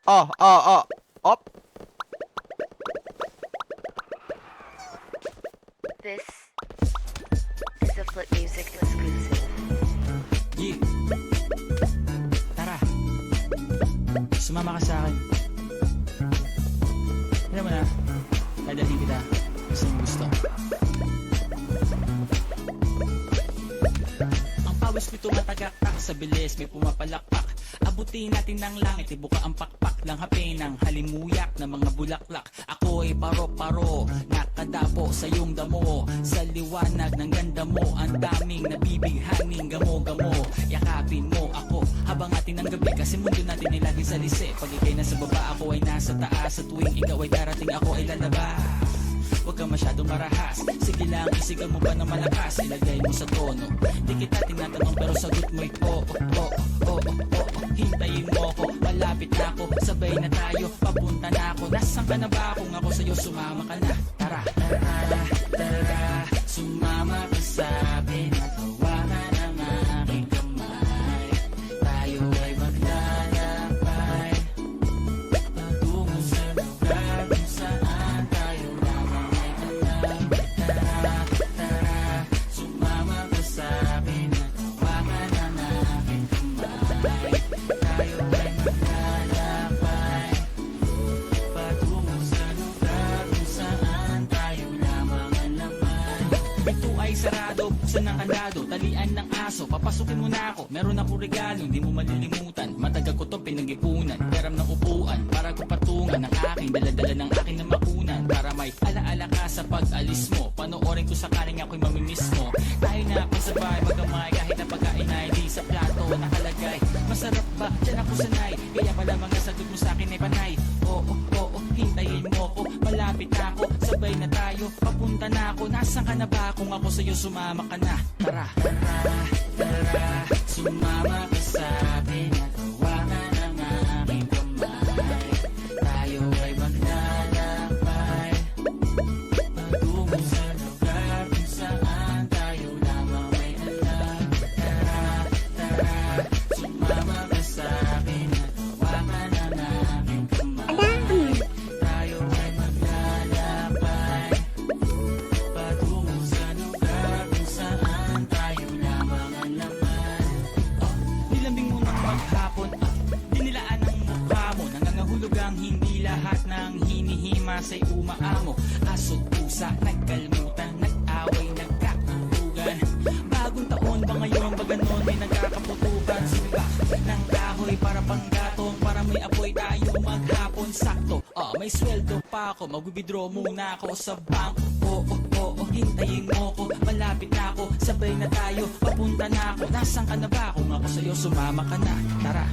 Op. This is a Flip Music exclusive. Yeah. Tara. Sumama ka sa akin. Alam mo na, dadalhin kita sa iyong gusto. Ang pawis ko'y tumatagaktak sa bilis, may pumapalakpak. Abutin natin ng langit, ibuka ang pakpak lang hapin ng halimuyak ng mga bulaklak. Ako'y paro-paro, nakadapo sa iyong damo. Sa liwanag ng ganda mo, ang daming nabibighaning gamo-gamo. Yakapin mo ako habang atin ng gabi, kasi mundo natin ay lagi sa lise. Pag ikay nasa baba, ako ay nasa taas. Sa tuwing ikaw ay darating, ako ay lalabas. Huwag ka masyadong marahas, sige lang, isigaw mo ba ng malakas? Ilagay mo sa tono, di kita tinatanong pero sagot mo'y oo. Hintayin mo ako, malapit na ako, sabay na tayo, papunta na ako. Nasaan ka na ba? Kung ako sa'yo, sumama ka na. Tara, sumama ka sa'kin at hawakan ang aking kamay. Tayo ay maglalakbay patungo sa lugar kung saan tayo lamang ay alam. Tara, sumama ka sa'kin at hawakan ang aking kamay. Tayo ay maglalakbay patungo sa lugar kung saan tayo lamang ang laman. Ito ay sarado, buksan ng kandado, talian ng aso, papasukin mo na ako. Meron ako regalo, hindi mo malilimutan. Matagal ko itong pinag-ipunan, peram ng upuan para ko patungan ng aking daladala ng aking na makunan. Para may alaala ka sa pag-alis mo, panoorin ko sakaling ako'y mamimiss mo. Tayo na pasabay, magamay, kahit na pagkain ay di sa plato nakalagay. Masarap ba? Diyan ako sanay, kaya pala mga sagot mo sa akin ay panay. Oo, hintayin mo ko, malapit na ako, sabay na tayo, papunta na ako. Nasaan ka na ba? Kung ako sa'yo, sumama ka na. Tara, sumama ka sa'kin at hawakan ang aking kamay. Tayo ay maglalakbay patungo sa lugar kung saan tayo lamang ay alam. Tara, sumama ka sa'kin at hawakan ang aking kamay. Tayo ay maglalakbay patungo sa lugar kung saan tayo lamang ang laman. Nilambing mo ng maghapon, dinilaan ang mukha mo. Nangangahulog ang hindi lahat ng hinihima sa'y umaamo. Aso, pusa, nagkalmutan, nag-away, nagkakulugan. Bagong taon ba ngayon, ba ganon may nagkakaputukan? Simbak ng kahoy para panggatong, para may apoy tayo maghapon. Sakto, may sweldo pa ako, mag-withdraw muna ako sa bangko. Oo, hintayin mo ko, malapit na ako, sabay na tayo, papunta na ako. Nasaan ka na ba? Kung ako sa'yo, sumama ka na. Tara.